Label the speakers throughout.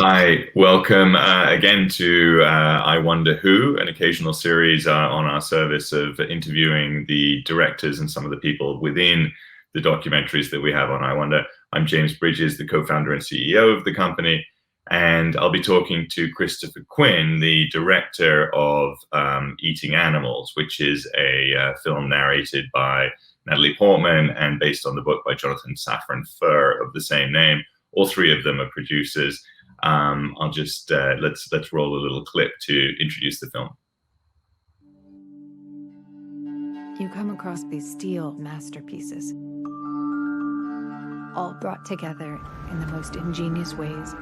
Speaker 1: Hi, welcome again to I Wonder Who, an occasional series on our service of interviewing the directors and some of the people within the documentaries that we have on I Wonder. I'm James Bridges, the co-founder and CEO of the company, and I'll be talking to Christopher Quinn, the director of Eating Animals, which is a film narrated by Natalie Portman and based on the book by Jonathan Safran Foer of the same name. All three of them are producers. I'll just let's roll a little clip to introduce the film.
Speaker 2: You come across these steel masterpieces, all brought together in the most ingenious ways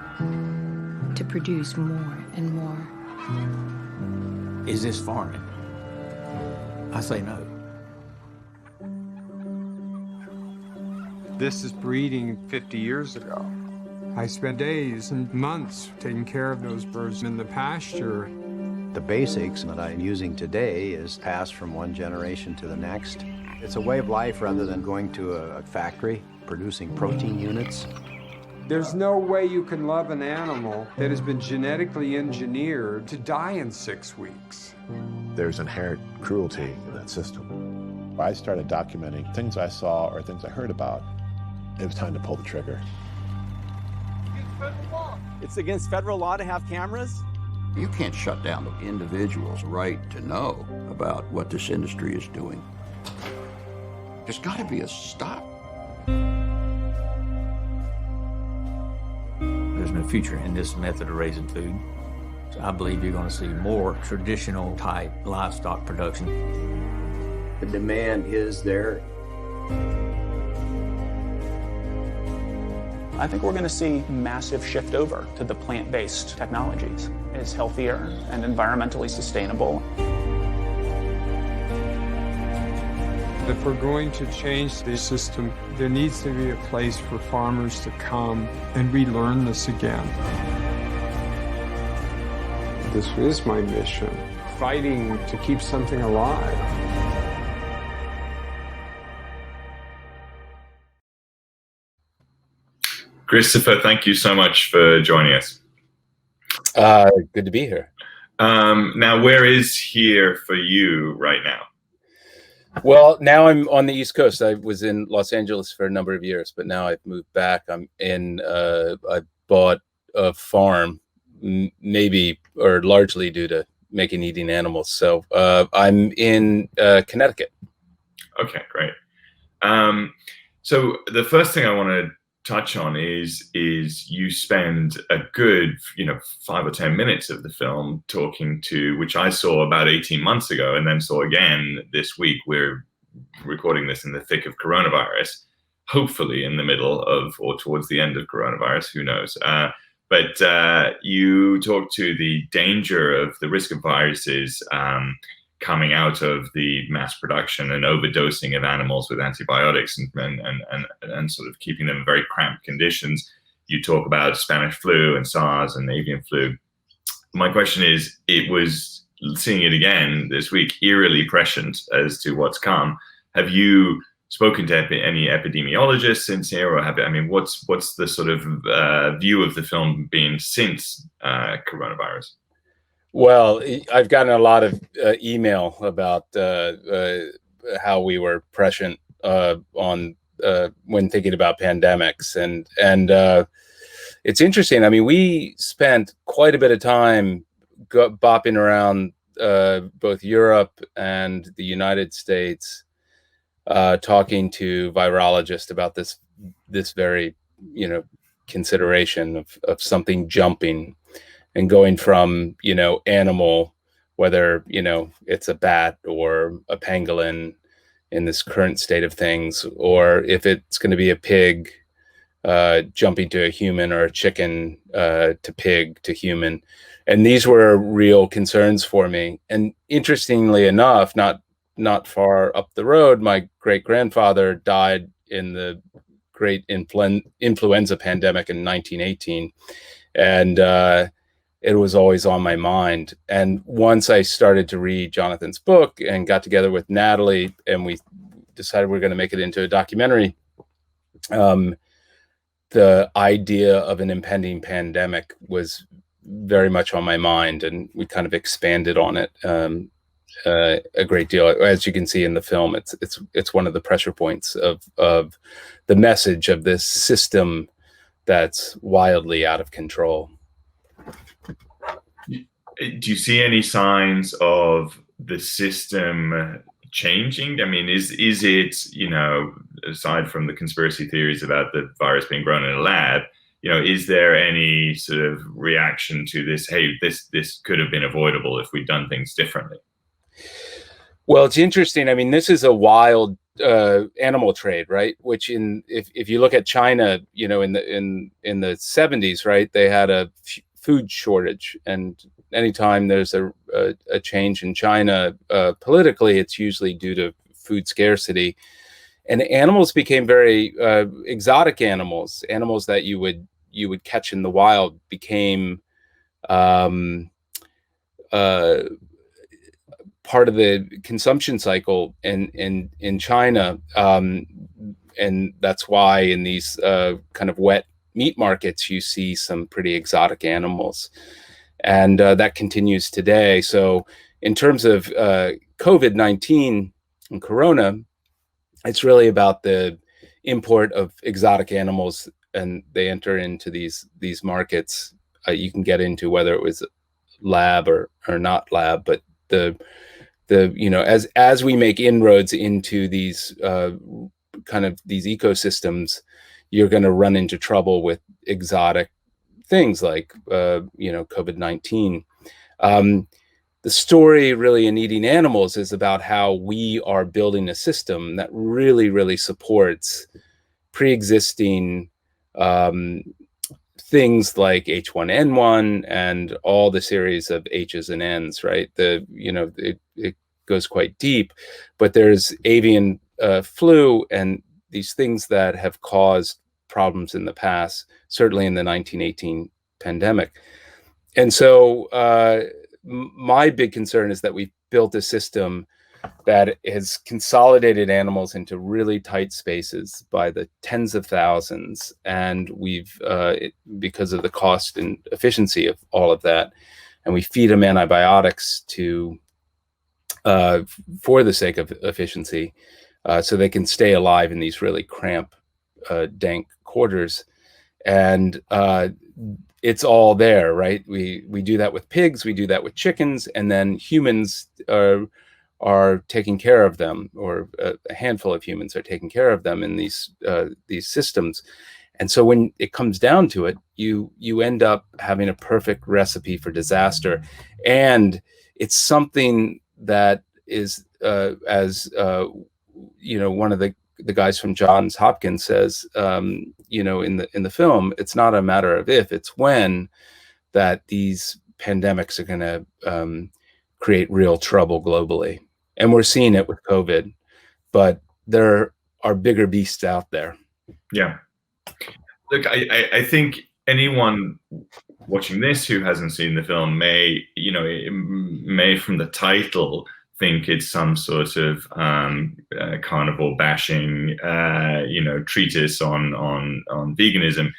Speaker 2: to produce more and more.
Speaker 3: Is this farming? I say no.
Speaker 4: This is breeding 50 years ago. I spent days and months taking care of those birds in the pasture.
Speaker 5: The basics that I'm using today is passed from one generation to the next. It's a way of life rather than going to a factory producing protein units.
Speaker 4: There's no way you can love an animal that has been genetically engineered to die in 6 weeks.
Speaker 6: There's inherent cruelty in that system. I started documenting things I saw or things I heard about. It was time to pull the trigger.
Speaker 7: It's against federal law to have cameras?
Speaker 8: You can't shut down the individual's right to know about what this industry is doing. There's got to be a stop.
Speaker 3: There's no future in this method of raising food. So I believe you're going to see more traditional type livestock production.
Speaker 5: The demand is there.
Speaker 9: I think we're going to see massive shift over to the plant-based technologies. It's healthier and environmentally sustainable.
Speaker 4: If we're going to change the system, there needs to be a place for farmers to come and relearn this again. This is my mission, fighting to keep something alive.
Speaker 1: Christopher, thank you so much for joining us.
Speaker 10: Good to be here.
Speaker 1: Now, where is here for you right now?
Speaker 10: Well, now I'm on the East Coast. I was in Los Angeles for a number of years, but now I've moved back. I bought a farm, maybe or largely due to making Eating Animals. So I'm in Connecticut.
Speaker 1: Okay, great. So the first thing I want to touch on is you spend a good 5 or 10 minutes of the film talking to, which I saw about 18 months ago and then saw again this week. We're recording this in the thick of coronavirus, hopefully in the middle of or towards the end of coronavirus, who knows. But you talk to the danger of the risk of viruses coming out of the mass production and overdosing of animals with antibiotics and sort of keeping them in very cramped conditions. You talk about Spanish flu and SARS and avian flu. My question is, it was, seeing it again this week, eerily prescient as to what's come. Have you spoken to any epidemiologists since here, or what's the sort of view of the film been since coronavirus?
Speaker 10: Well, I've gotten a lot of email about how we were prescient on when thinking about pandemics, and it's interesting. I mean, we spent quite a bit of time bopping around both Europe and the United States, talking to virologists about this very consideration of something jumping. And going from, animal, whether, it's a bat or a pangolin in this current state of things, or if it's going to be a pig jumping to a human, or a chicken to pig to human. And these were real concerns for me. And interestingly enough, not far up the road, my great-grandfather died in the great influenza pandemic in 1918. And it was always on my mind. And once I started to read Jonathan's book and got together with Natalie, and we decided we're going to make it into a documentary, the idea of an impending pandemic was very much on my mind, and we kind of expanded on it a great deal. As you can see in the film, it's one of the pressure points of the message of this system that's wildly out of control.
Speaker 1: Do you see any signs of the system changing? I mean, is it, you know, aside from the conspiracy theories about the virus being grown in a lab, you know, is there any sort of reaction to this? Hey, this could have been avoidable if we'd done things differently.
Speaker 10: Well, it's interesting. I mean, this is a wild animal trade, right? Which if you look at China, you know, in the 70s, right, they had a food shortage, and anytime there's a change in China politically, it's usually due to food scarcity, and animals became very exotic animals that you would catch in the wild became part of the consumption cycle in China, and that's why in these kind of wet meat markets you see some pretty exotic animals, and that continues today. So in terms of COVID-19 and Corona, it's really about the import of exotic animals, and they enter into these markets. You can get into whether it was lab or not lab, but the you know, as we make inroads into these kind of these ecosystems, you're going to run into trouble with exotic things like you know, COVID-19. The story really in Eating Animals is about how we are building a system that really supports pre-existing things like H1N1 and all the series of H's and N's, right? You know, it goes quite deep, but there's avian flu and these things that have caused problems in the past, certainly in the 1918 pandemic. And so my big concern is that we've built a system that has consolidated animals into really tight spaces by the tens of thousands, and we've because of the cost and efficiency of all of that, and we feed them antibiotics to for the sake of efficiency, so they can stay alive in these really cramped, dank quarters, and it's all there, right? We do that with pigs, we do that with chickens, and then humans are taking care of them, or a handful of humans are taking care of them in these systems. And so when it comes down to it, you end up having a perfect recipe for disaster. And it's something that is, as you know, one of the guys from Johns Hopkins says, you know, in the film, it's not a matter of if, it's when that these pandemics are going to create real trouble globally. And we're seeing it with COVID, but there are bigger beasts out there.
Speaker 1: Yeah. Look, I think anyone watching this who hasn't seen the film may, you know, may from the title think it's some sort of carnivore bashing, you know, treatise on veganism.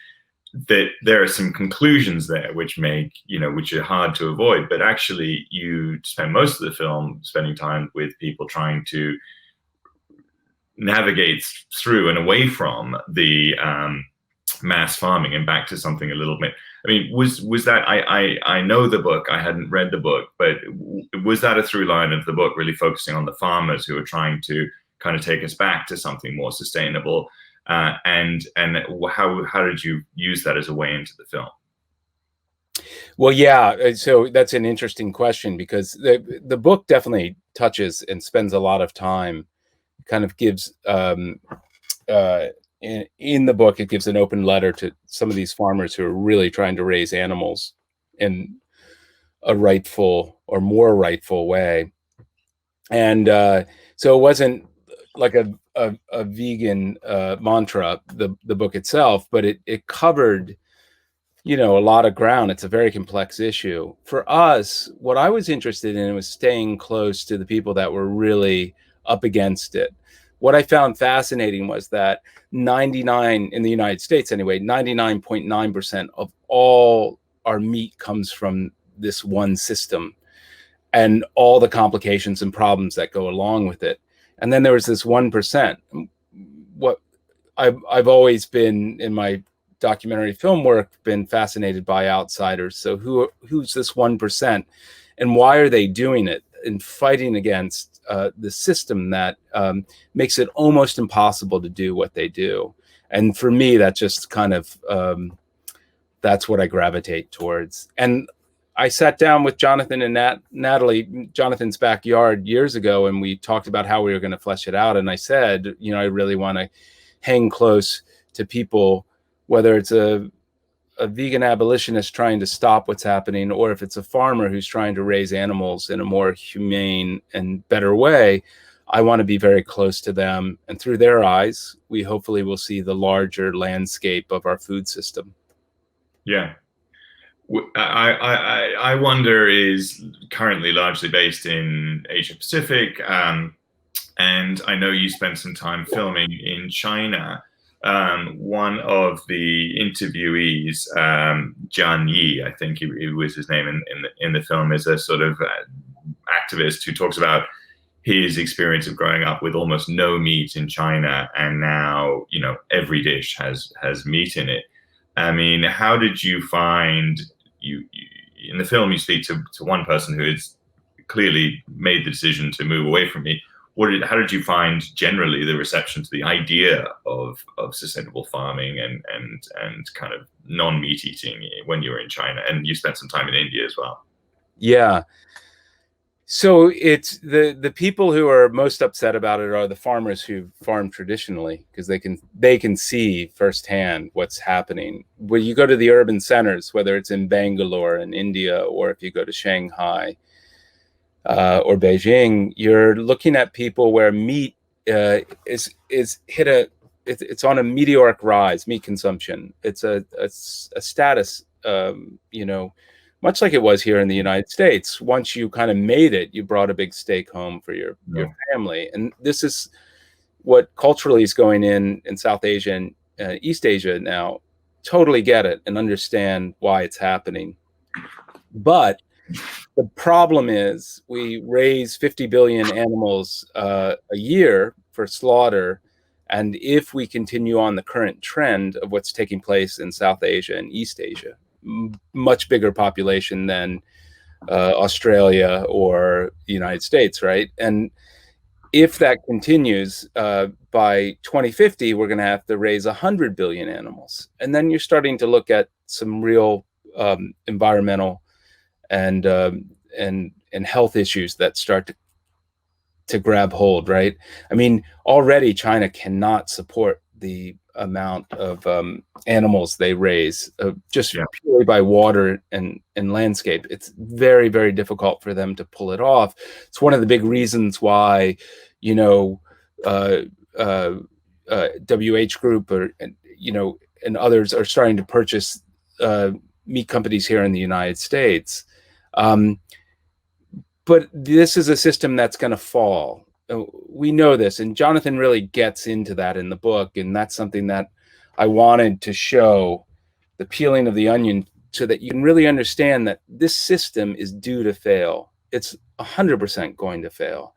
Speaker 1: That there are some conclusions there which make, you know, which are hard to avoid, but actually you spend most of the film spending time with people trying to navigate through and away from the mass farming and back to something a little bit. I mean, was that, I know the book, I hadn't read the book, but was that a through line of the book, really focusing on the farmers who are trying to kind of take us back to something more sustainable? And how did you use that as a way into the film?
Speaker 10: Well, yeah, so that's an interesting question, because the book definitely touches and spends a lot of time, kind of gives in the book, it gives an open letter to some of these farmers who are really trying to raise animals in a rightful or more rightful way. And so it wasn't like a vegan mantra, the book itself, but it covered, you know, a lot of ground. It's a very complex issue. For us, what I was interested in was staying close to the people that were really up against it, what I found fascinating was that 99 in the United States anyway, 99.9% of all our meat comes from this one system, and all the complications and problems that go along with it. And then there was this 1%. What I've always been, in my documentary film work, been fascinated by outsiders. So who's this 1%, and why are they doing it and fighting against the system that makes it almost impossible to do what they do? And for me, that just kind of that's what I gravitate towards. And I sat down with Jonathan and Natalie, Jonathan's backyard, years ago, and we talked about how we were going to flesh it out. And I said, you know, I really want to hang close to people, whether it's a vegan abolitionist trying to stop what's happening, or if it's a farmer who's trying to raise animals in a more humane and better way. I want to be very close to them, and through their eyes, we hopefully will see the larger landscape of our food system.
Speaker 1: Yeah. iWonder is currently largely based in Asia Pacific, and I know you spent some time filming in China. One of the interviewees, Jian Yi, I think he was his name in the film, is a sort of activist who talks about his experience of growing up with almost no meat in China, and now, you know, every dish has meat in it. I mean, how did you find, you in the film you speak to one person who has clearly made the decision to move away from meat. How did you find generally the reception to the idea of sustainable farming and kind of non-meat eating when you were in China? And you spent some time in India as well.
Speaker 10: Yeah. So it's the people who are most upset about it are the farmers who farm traditionally, because they can see firsthand what's happening. When you go to the urban centers, whether it's in Bangalore in India, or if you go to Shanghai or Beijing, you're looking at people where meat is hit it's on a meteoric rise. Meat consumption. It's a status, you know, much like it was here in the United States. Once you kind of made it, you brought a big steak home for your family. And this is what culturally is going in South Asia and East Asia now. Totally get it and understand why it's happening. But the problem is we raise 50 billion animals a year for slaughter. And if we continue on the current trend of what's taking place in South Asia and East Asia, much bigger population than Australia or the United States, right? And if that continues, by 2050, we're going to have to raise 100 billion animals. And then you're starting to look at some real environmental and health issues that start to grab hold, right? I mean, already China cannot support the amount of animals they raise just purely by water and landscape. It's very, very difficult for them to pull it off. It's one of the big reasons why, you know, WH Group and others are starting to purchase meat companies here in the United States. But this is a system that's going to fall. We know this, and Jonathan really gets into that in the book, and that's something that I wanted to show, the peeling of the onion, so that you can really understand that this system is due to fail. It's 100% going to fail.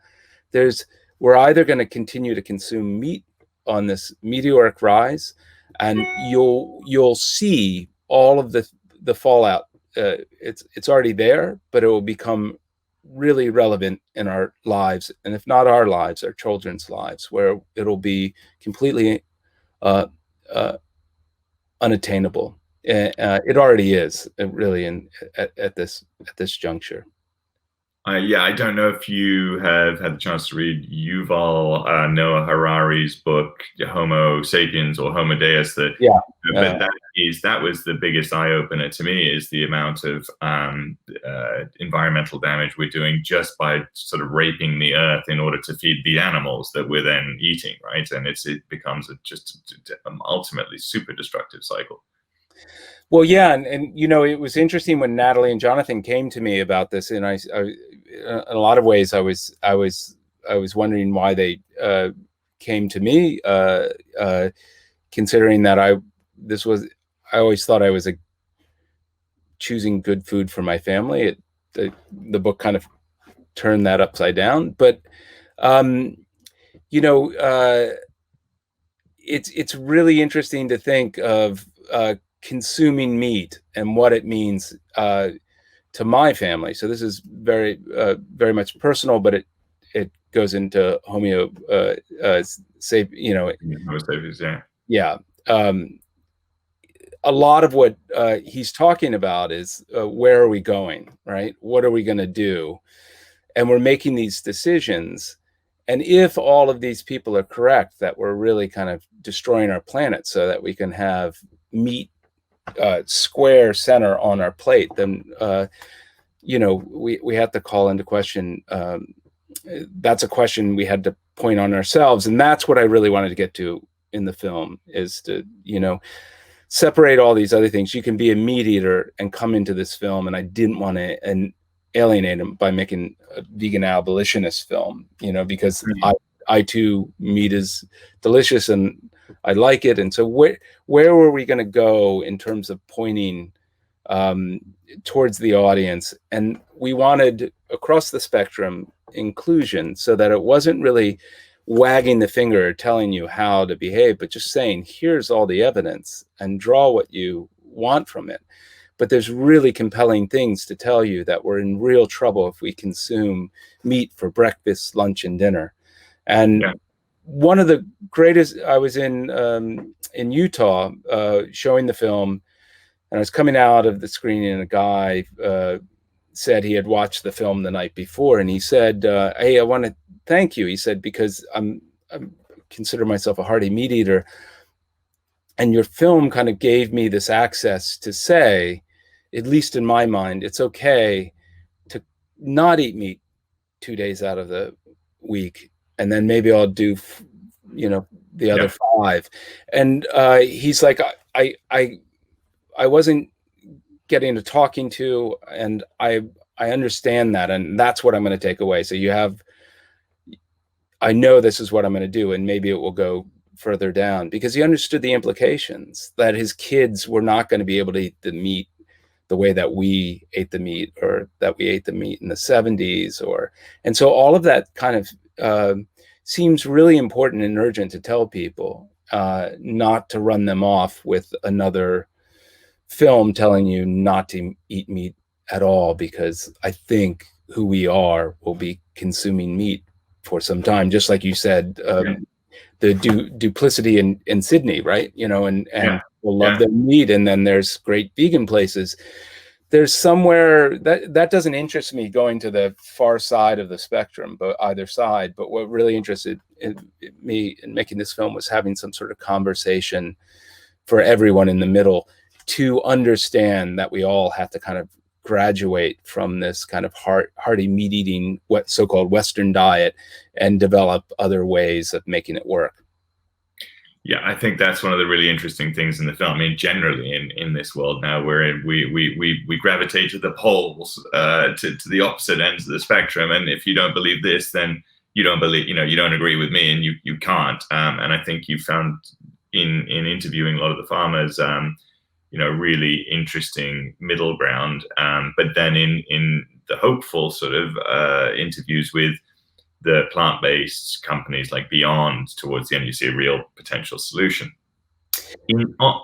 Speaker 10: We're either going to continue to consume meat on this meteoric rise, and you'll see all of the fallout. It's already there, but it will become really relevant in our lives, and if not our lives, our children's lives, where it'll be completely unattainable. It already is, really, at this juncture.
Speaker 1: I don't know if you have had the chance to read Yuval Noah Harari's book Homo Sapiens or Homo Deus. But that was the biggest eye opener to me, is the amount of environmental damage we're doing just by sort of raping the earth in order to feed the animals that we're then eating, right? And it becomes just ultimately super destructive cycle.
Speaker 10: Well, yeah, and you know, it was interesting when Natalie and Jonathan came to me about this, and I in a lot of ways, I was wondering why they came to me, considering that I always thought I was choosing good food for my family. The book kind of turned that upside down, but it's really interesting to think of consuming meat and what it means to my family. So this is very much personal, but it goes into yeah. A lot of what he's talking about is where are we going, right? What are we going to do? And we're making these decisions. And if all of these people are correct, that we're really kind of destroying our planet so that we can have meat square center on our plate, then we have to call into question. That's a question we had to point on ourselves, and that's what I really wanted to get to in the film, is to separate all these other things. You can be a meat eater and come into this film, and I didn't want to alienate him by making a vegan abolitionist film, because I too, meat is delicious and I like it. And so where were we going to go in terms of pointing towards the audience? And we wanted across the spectrum inclusion, so that it wasn't really wagging the finger telling you how to behave, but just saying, here's all the evidence and draw what you want from it. But there's really compelling things to tell you that we're in real trouble if we consume meat for breakfast, lunch, and dinner. And one of the greatest, I was in Utah showing the film, and I was coming out of the screening, and a guy said he had watched the film the night before, and he said, hey, I want to thank you. He said, because I consider myself a hearty meat eater, and your film kind of gave me this access to say, at least in my mind, it's okay to not eat meat 2 days out of the week, and then maybe I'll do, the other 5. And he's like, I wasn't getting a talking to, and I understand that, and that's what I'm going to take away. So I know this is what I'm going to do, and maybe it will go further down, because he understood the implications that his kids were not going to be able to eat the meat the way that we ate the meat, or that we ate the meat in the 70s, and so all of that kind of seems really important and urgent to tell people, not to run them off with another film telling you not to eat meat at all, because I think who we are will be consuming meat for some time, just like you said, the duplicity in Sydney, right? And people love their meat, and then there's great vegan places. There's somewhere that doesn't interest me, going to the far side of the spectrum, but either side. But what really interested me in making this film was having some sort of conversation for everyone in the middle, to understand that we all have to kind of graduate from this kind of hearty meat eating, so-called Western diet, and develop other ways of making it work.
Speaker 1: Yeah, I think that's one of the really interesting things in the film. I mean, generally in this world now, we gravitate to the poles, to the opposite ends of the spectrum. And if you don't believe this, then you don't believe, you don't agree with me, and you can't. And I think you found in interviewing a lot of the farmers, really interesting middle ground. But then in the hopeful sort of interviews with the plant-based companies like Beyond, towards the end, you see a real potential solution.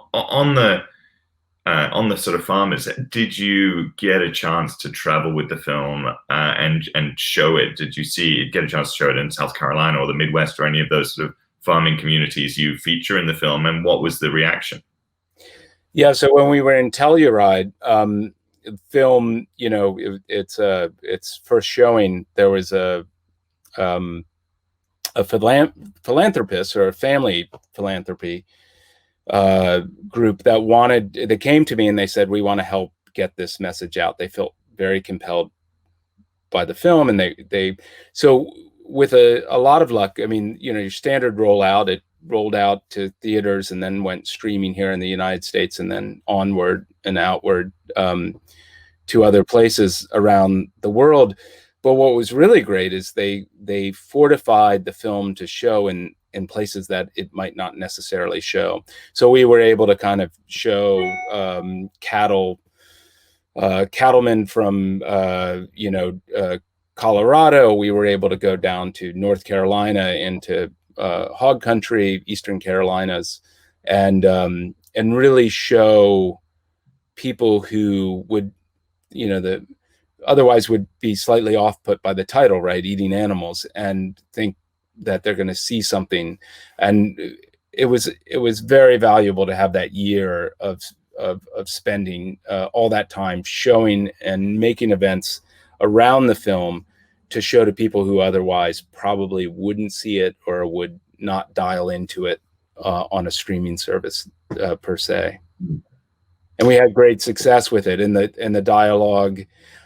Speaker 1: On the sort of farmers, did you get a chance to travel with the film and show it? Did you get a chance to show it in South Carolina or the Midwest, or any of those sort of farming communities you feature in the film? And what was the reaction?
Speaker 10: Yeah, so when we were in Telluride, film, its first showing, there was a philanthropist, or a family philanthropy group that came to me, and they said, we want to help get this message out. They felt very compelled by the film, and so with a lot of luck, I mean, your standard rollout, it rolled out to theaters and then went streaming here in the United States, and then onward and outward to other places around the world. But what was really great is they fortified the film to show in in places that it might not necessarily show. So we were able to kind of show cattlemen from Colorado. We were able to go down to North Carolina into hog country, Eastern Carolinas, and really show people who would, otherwise would be slightly off put by the title, right? Eating animals, and think that they're going to see something. And it was very valuable to have that year of spending all that time showing and making events around the film to show to people who otherwise probably wouldn't see it or would not dial into it on a streaming service per se. And we had great success with it in the dialogue.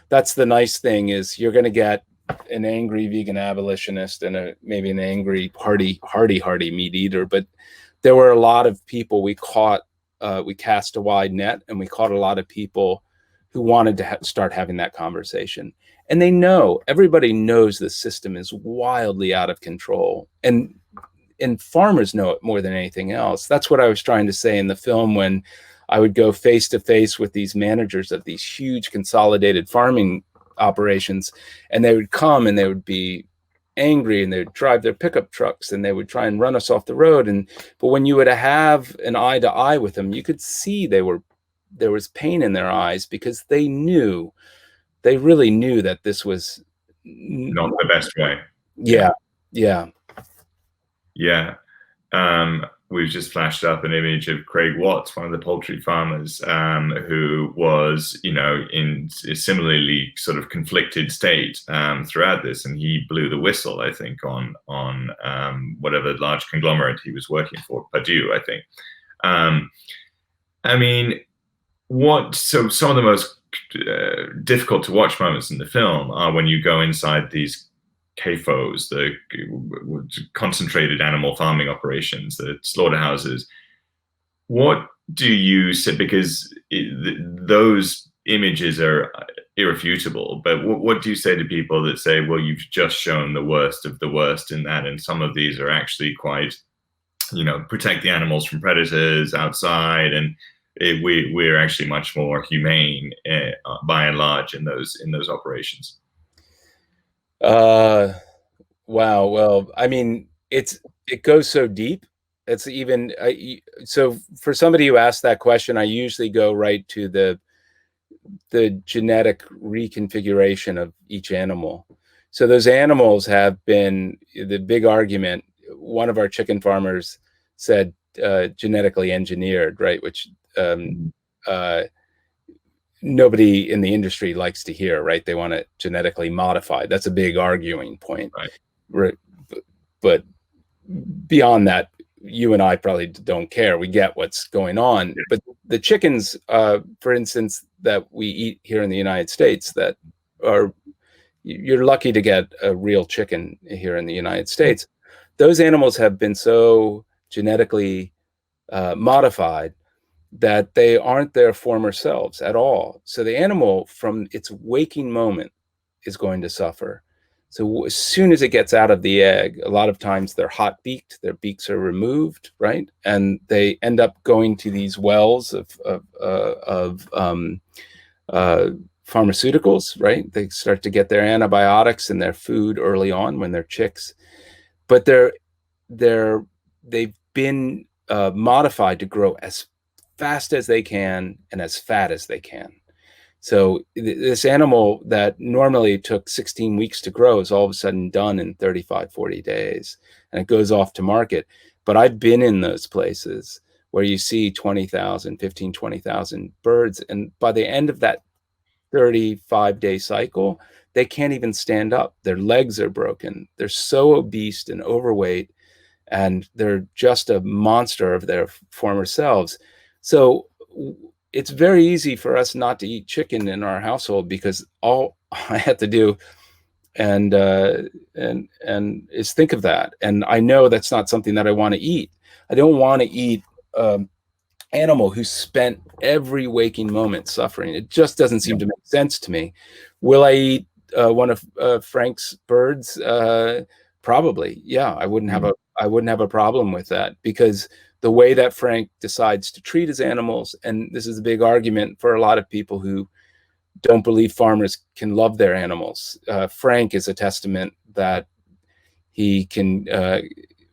Speaker 10: That's the nice thing, is you're going to get an angry vegan abolitionist and maybe an angry hardy meat eater, but there were a lot of people we caught. We cast a wide net, and we caught a lot of people who wanted to start having that conversation. And everybody knows the system is wildly out of control, and farmers know it more than anything else. That's what I was trying to say in the film when I would go face to face with these managers of these huge consolidated farming operations, and they would come and they would be angry, and they would drive their pickup trucks, and they would try and run us off the road. But when you would have an eye to eye with them, you could see there was pain in their eyes, because they really knew that this was
Speaker 1: not the best way.
Speaker 10: Yeah.
Speaker 1: We've just flashed up an image of Craig Watts, one of the poultry farmers, who was, in a similarly sort of conflicted state throughout this, and he blew the whistle, I think, on whatever large conglomerate he was working for, Purdue, I think. So some of the most difficult to watch moments in the film are when you go inside these CAFOs, the concentrated animal farming operations, the slaughterhouses. What do you say, because those images are irrefutable, but what do you say to people that say, well, you've just shown the worst of the worst in that, and some of these are actually quite, protect the animals from predators outside, and we're actually much more humane by and large in those operations?
Speaker 10: Wow. Well, it goes so deep. It's even, so for somebody who asked that question, I usually go right to the genetic reconfiguration of each animal. So those animals have been the big argument. One of our chicken farmers said, genetically engineered, right? Which, nobody in the industry likes to hear, right? They want it genetically modified. That's a big arguing point. Right. But beyond that, you and I probably don't care. We get what's going on. But the chickens, for instance, that we eat here in the United States, that are, you're lucky to get a real chicken here in the United States. Those animals have been so genetically modified that they aren't their former selves at all. So the animal from its waking moment is going to suffer. So as soon as it gets out of the egg, a lot of times they're hot beaked, their beaks are removed, right? And they end up going to these wells of pharmaceuticals, right? They start to get their antibiotics in their food early on when they're chicks, but they've been modified to grow as fast as they can and as fat as they can. So this animal that normally took 16 weeks to grow is all of a sudden done in 35, 40 days, and it goes off to market. But I've been in those places where you see 20,000, 15, 20,000 birds. And by the end of that 35-day cycle, they can't even stand up. Their legs are broken. They're so obese and overweight, and they're just a monster of their former selves. So it's very easy for us not to eat chicken in our household, because all I have to do and is think of that. And I know that's not something that I want to eat. I don't want to eat animal who spent every waking moment suffering. It just doesn't seem to make sense to me. Will I eat one of Frank's birds Probably, yeah. I wouldn't have a problem with that, because the way that Frank decides to treat his animals, and this is a big argument for a lot of people who don't believe farmers can love their animals. Frank is a testament that he can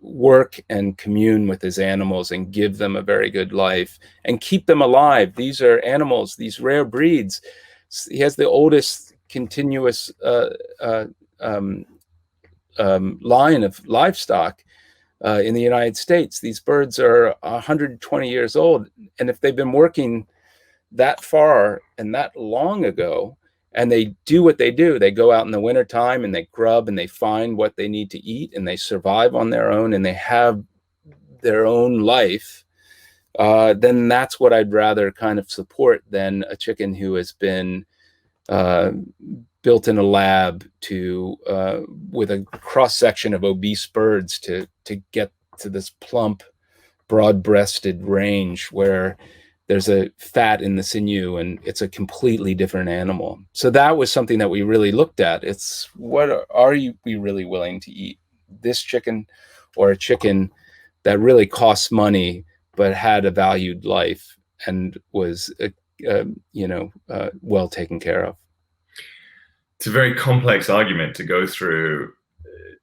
Speaker 10: work and commune with his animals and give them a very good life and keep them alive. These are animals, these rare breeds. He has the oldest continuous line of livestock in the United States. These birds are 120 years old. And if they've been working that far and that long ago, and they do what they do, they go out in the wintertime and they grub and they find what they need to eat and they survive on their own and they have their own life, then that's what I'd rather kind of support than a chicken who has been built in a lab to with a cross section of obese birds to get to this plump, broad-breasted range where there's a fat in the sinew and it's a completely different animal. So that was something that we really looked at. It's what are we really willing to eat? This chicken or a chicken that really costs money but had a valued life and was well taken care of.
Speaker 1: It's a very complex argument to go through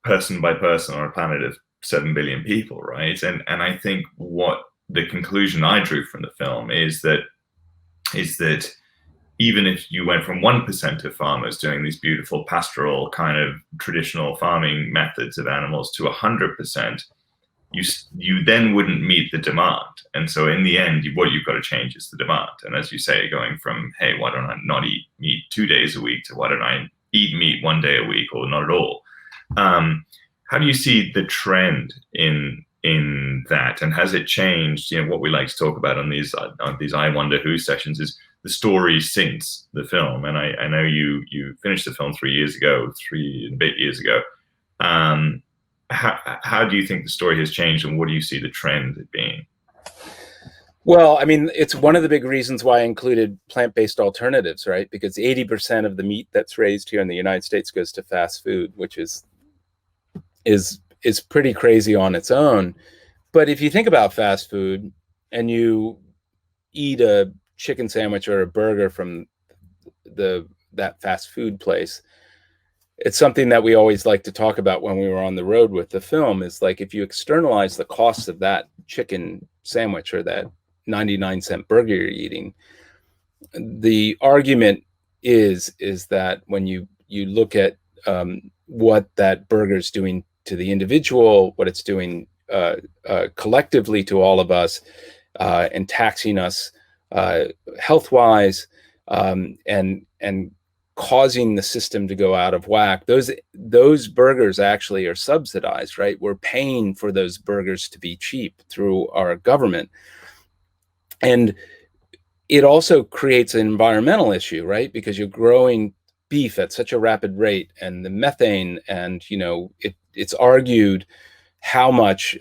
Speaker 1: person by person on a planet of 7 billion people, right? And I think what the conclusion I drew from the film is that even if you went from 1% of farmers doing these beautiful pastoral kind of traditional farming methods of animals to 100%, you then wouldn't meet the demand. And so in the end, what you've got to change is the demand. And as you say, going from, hey, why don't I not eat meat 2 days a week to why don't I eat meat 1 day a week or not at all? How do you see the trend in that, and has it changed? What we like to talk about on these iWonder Who sessions is the story since the film. And I know you finished the film 3 and a bit years ago. How do you think the story has changed, and what do you see the trend being?
Speaker 10: Well, I mean, it's one of the big reasons why I included plant-based alternatives, right? Because 80% of the meat that's raised here in the United States goes to fast food, which is pretty crazy on its own. But if you think about fast food and you eat a chicken sandwich or a burger from that fast food place, it's something that we always like to talk about when we were on the road with the film, is like, if you externalize the cost of that chicken sandwich or that 99-cent burger you're eating, the argument is that when you look at what that burger is doing to the individual, what it's doing collectively to all of us, and taxing us health-wise, and causing the system to go out of whack, those burgers actually are subsidized, right? We're paying for those burgers to be cheap through our government. And it also creates an environmental issue, right? Because you're growing beef at such a rapid rate, and the methane, and it's argued how much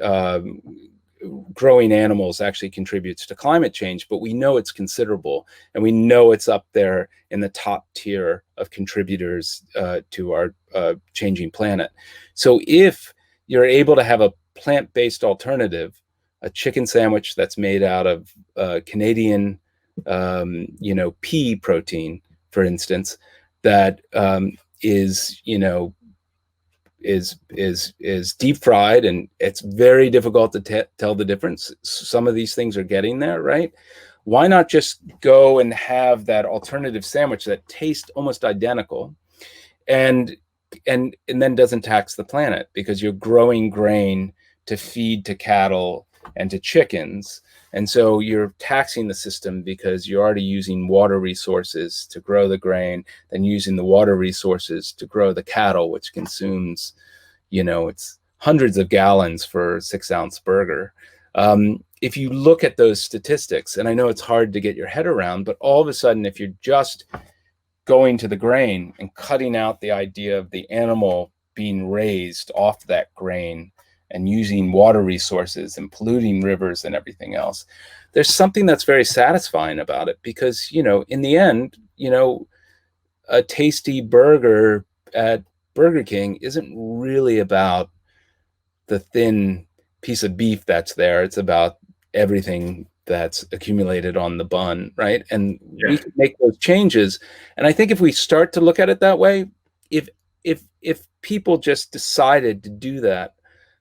Speaker 10: growing animals actually contributes to climate change, but we know it's considerable, and we know it's up there in the top tier of contributors to our changing planet. So if you're able to have a plant-based alternative, a chicken sandwich that's made out of Canadian pea protein, for instance, that is deep fried, and it's very difficult to tell the difference. Some of these things are getting there, right? Why not just go and have that alternative sandwich that tastes almost identical, and then doesn't tax the planet, because you're growing grain to feed to cattle and to chickens. And so you're taxing the system because you're already using water resources to grow the grain, then using the water resources to grow the cattle, which consumes, it's hundreds of gallons for a 6-ounce burger. If you look at those statistics, and I know it's hard to get your head around, but all of a sudden, if you're just going to the grain and cutting out the idea of the animal being raised off that grain and using water resources and polluting rivers and everything else, there's something that's very satisfying about it, because, in the end, a tasty burger at Burger King isn't really about the thin piece of beef that's there. It's about everything that's accumulated on the bun, right? And we can make those changes. And I think if we start to look at it that way, if people just decided to do that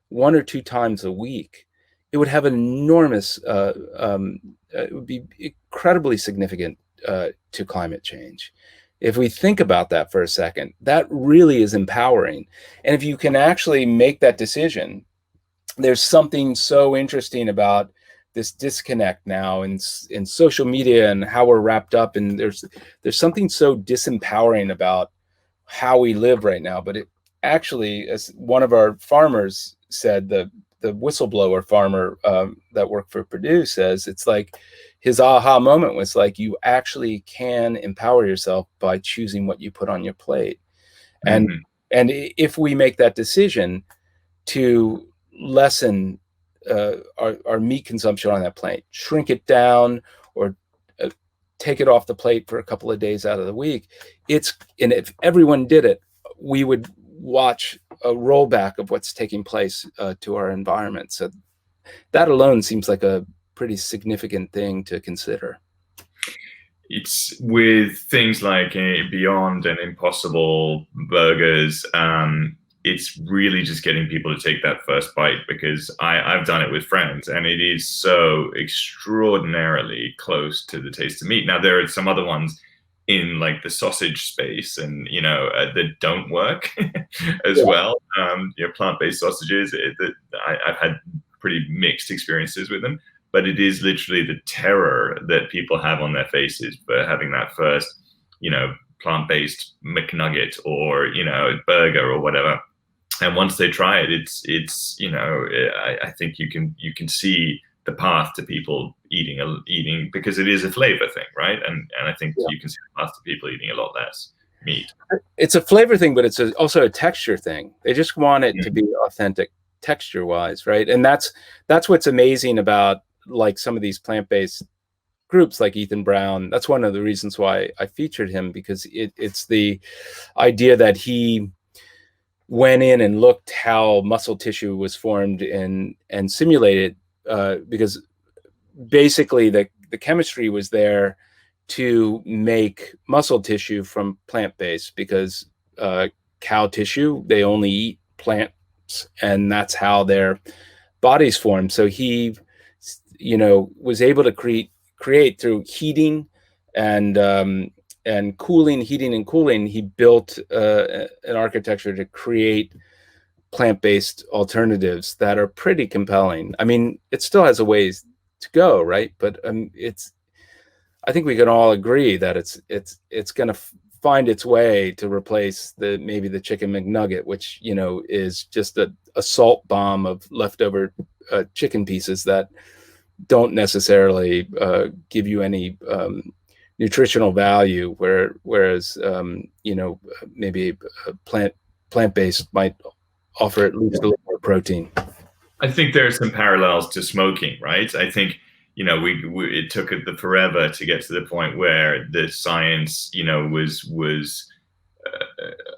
Speaker 10: 1 or 2 times a week, it would have an enormous, it would be incredibly significant to climate change. If we think about that for a second, that really is empowering. And if you can actually make that decision, there's something so interesting about this disconnect now in social media and how we're wrapped up. And there's something so disempowering about how we live right now. But it actually, as one of our farmers said, the whistleblower farmer that worked for Purdue says, it's like his aha moment was like, you actually can empower yourself by choosing what you put on your plate. And if we make that decision to lessen our meat consumption on that plate, shrink it down, or take it off the plate for a couple of days out of the week, and if everyone did it, we would watch a rollback of what's taking place to our environment. So that alone seems like a pretty significant thing to consider.
Speaker 1: It's with things like Beyond and Impossible burgers, it's really just getting people to take that first bite, because I've done it with friends and it is so extraordinarily close to the taste of meat. Now, there are some other ones in like the sausage space and, that don't work as well. Plant-based sausages, I've had pretty mixed experiences with them, but it is literally the terror that people have on their faces for having that first, plant-based McNugget or, burger or whatever. And once they try it, it's I think you can see the path to people eating because it is a flavor thing, right? And I think you can see the path to people eating a lot less meat.
Speaker 10: It's a flavor thing, but it's also a texture thing. They just want it to be authentic texture-wise, right? And that's what's amazing about like some of these plant-based groups like Ethan Brown. That's one of the reasons why I featured him, because it's the idea that he went in and looked how muscle tissue was formed and simulated, because basically the chemistry was there to make muscle tissue from plant-based, because cow tissue, they only eat plants and that's how their bodies form. So he was able to create through heating and cooling, heating and cooling. He built an architecture to create plant-based alternatives that are pretty compelling. I mean, it still has a ways to go, right? But I think we can all agree that it's going to find its way to replace maybe the chicken McNugget, which is just a salt bomb of leftover chicken pieces that don't necessarily give you any nutritional value, whereas maybe a plant-based might offer at least a little more protein.
Speaker 1: I think there are some parallels to smoking, right? I think it took it forever to get to the point where the science was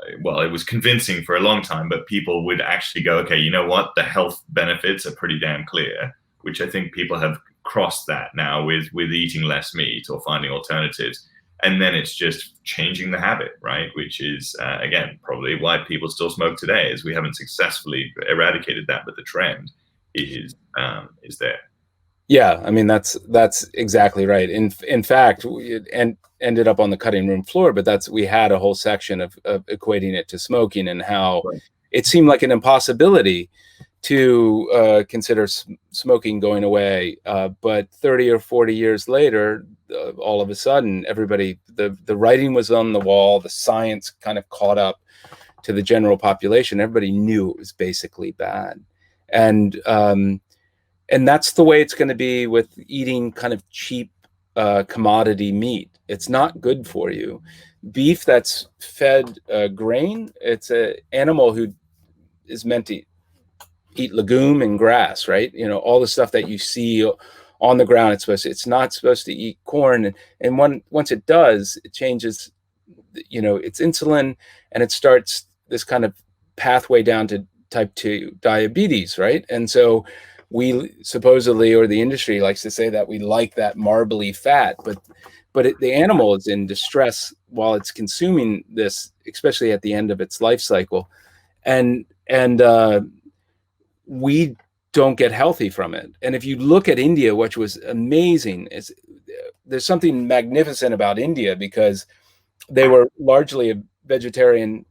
Speaker 1: it was convincing for a long time, but people would actually go, okay, you know what, the health benefits are pretty damn clear, which I think people have crossed that now with eating less meat or finding alternatives. And then it's just changing the habit, right? Which is, again, probably why people still smoke today, is we haven't successfully eradicated that, but the trend is there.
Speaker 10: Yeah, I mean, that's exactly right. In fact, it ended up on the cutting room floor, but we had a whole section of equating it to smoking and how it seemed like an impossibility to consider smoking going away. But 30 or 40 years later, all of a sudden, everybody, the writing was on the wall, the science kind of caught up to the general population. Everybody knew it was basically bad. And that's the way it's going to be with eating kind of cheap commodity meat. It's not good for you. Beef that's fed grain, it's an animal who is meant to eat legume and grass, right? All the stuff that you see on the ground, it's not supposed to eat corn. And once it does, it changes, its insulin, and it starts this kind of pathway down to type 2 diabetes, right? And so we supposedly, or the industry likes to say that we like that marbly fat, but the animal is in distress while it's consuming this, especially at the end of its life cycle, and we don't get healthy from it. And if you look at India, which was amazing, there's something magnificent about India because they were largely a vegetarian,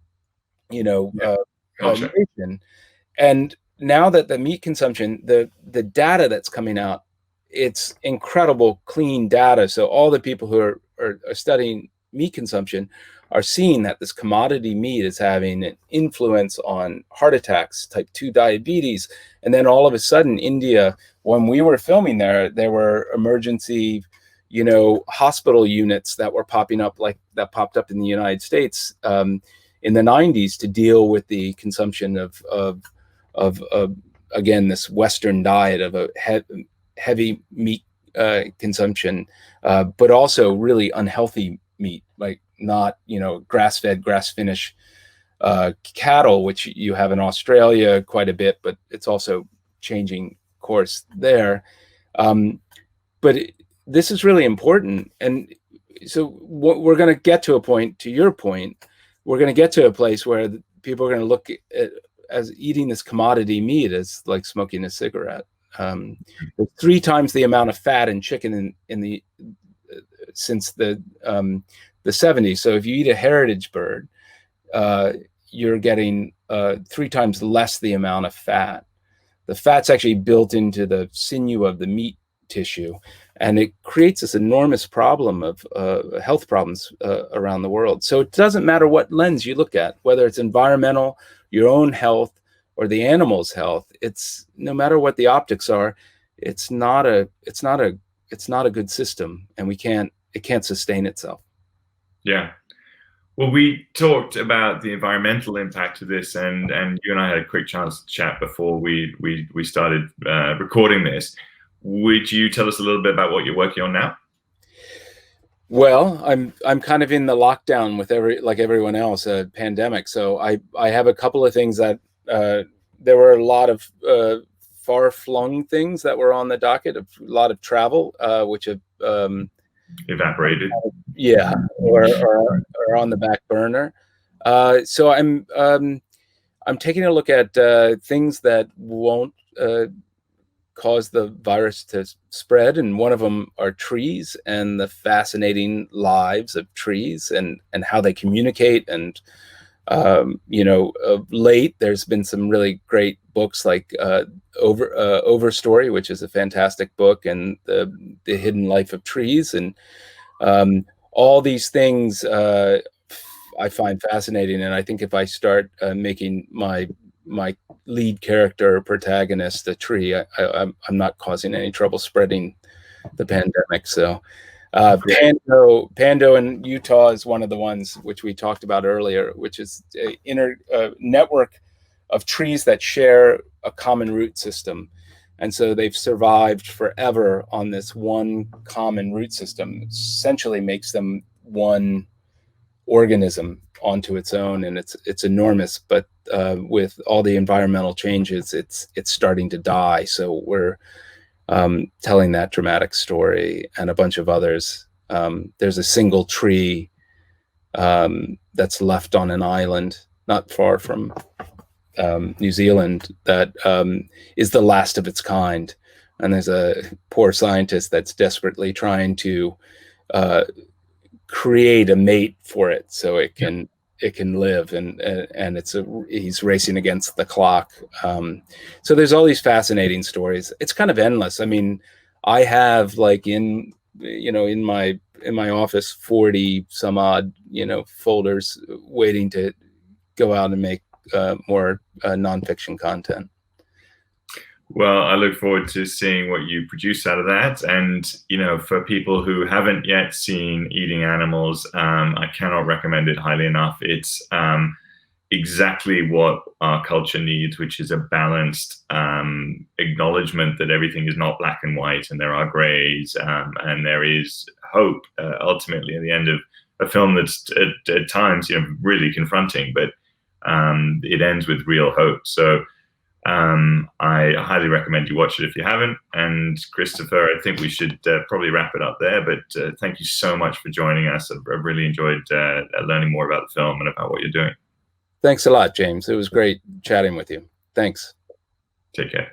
Speaker 10: nation. And now that the meat consumption, the data that's coming out, it's incredible, clean data. So all the people who are studying meat consumption are seeing that this commodity meat is having an influence on heart attacks, type 2 diabetes. And then all of a sudden, India, when we were filming there were emergency, hospital units that were popping up, like that popped up in the United States in the 90s to deal with the consumption of again, this Western diet of a heavy meat consumption, but also really unhealthy meat, like not, grass-fed, grass-finished cattle, which you have in Australia quite a bit, but it's also changing course there. But this is really important. And so we're going to get to a point, to your point, we're going to get to a place where people are going to look at as eating this commodity meat as like smoking a cigarette. There's 3 times the amount of fat in chicken since the 70s. So if you eat a heritage bird, you're getting 3 times less the amount of fat. The fat's actually built into the sinew of the meat tissue, and it creates this enormous problem of health problems around the world. So it doesn't matter what lens you look at, whether it's environmental, your own health, or the animal's health. It's no matter what the optics are, it's not a good system, and it can't sustain itself.
Speaker 1: Yeah. Well, we talked about the environmental impact of this, and you and I had a quick chance to chat before we started recording this. Would you tell us a little bit about what you're working on now?
Speaker 10: Well, I'm kind of in the lockdown with everyone else, a pandemic. So I have a couple of things that there were a lot of far-flung things that were on the docket, a lot of travel, which have
Speaker 1: evaporated.
Speaker 10: Yeah, or on the back burner. So I'm taking a look at things that won't cause the virus to spread, and one of them are trees and the fascinating lives of trees and how they communicate. And of late there's been some really great books like Overstory, which is a fantastic book, and the Hidden Life of Trees, and all these things I find fascinating. And I think if I start making my lead character or protagonist a tree, I'm not causing any trouble spreading the pandemic. So Pando in Utah is one of the ones which we talked about earlier, which is a network of trees that share a common root system. And so they've survived forever on this one common root system. It essentially makes them one organism onto its own, and it's enormous. But with all the environmental changes, it's starting to die. So we're telling that dramatic story and a bunch of others. There's a single tree that's left on an island not far from New Zealand that is the last of its kind. And there's a poor scientist that's desperately trying to create a mate for it so it can live, and he's racing against the clock. So there's all these fascinating stories. It's kind of endless. I mean, I have like in my office 40 some odd folders waiting to go out and make more nonfiction content.
Speaker 1: Well, I look forward to seeing what you produce out of that. And, for people who haven't yet seen Eating Animals, I cannot recommend it highly enough. It's exactly what our culture needs, which is a balanced acknowledgement that everything is not black and white, and there are grays, and there is hope ultimately at the end of a film that's at times really confronting, but it ends with real hope. So I highly recommend you watch it if you haven't. And Christopher, I think we should probably wrap it up there. But thank you so much for joining us. I've really enjoyed learning more about the film and about what you're doing.
Speaker 10: Thanks a lot, James. It was great chatting with you. Thanks.
Speaker 1: Take care.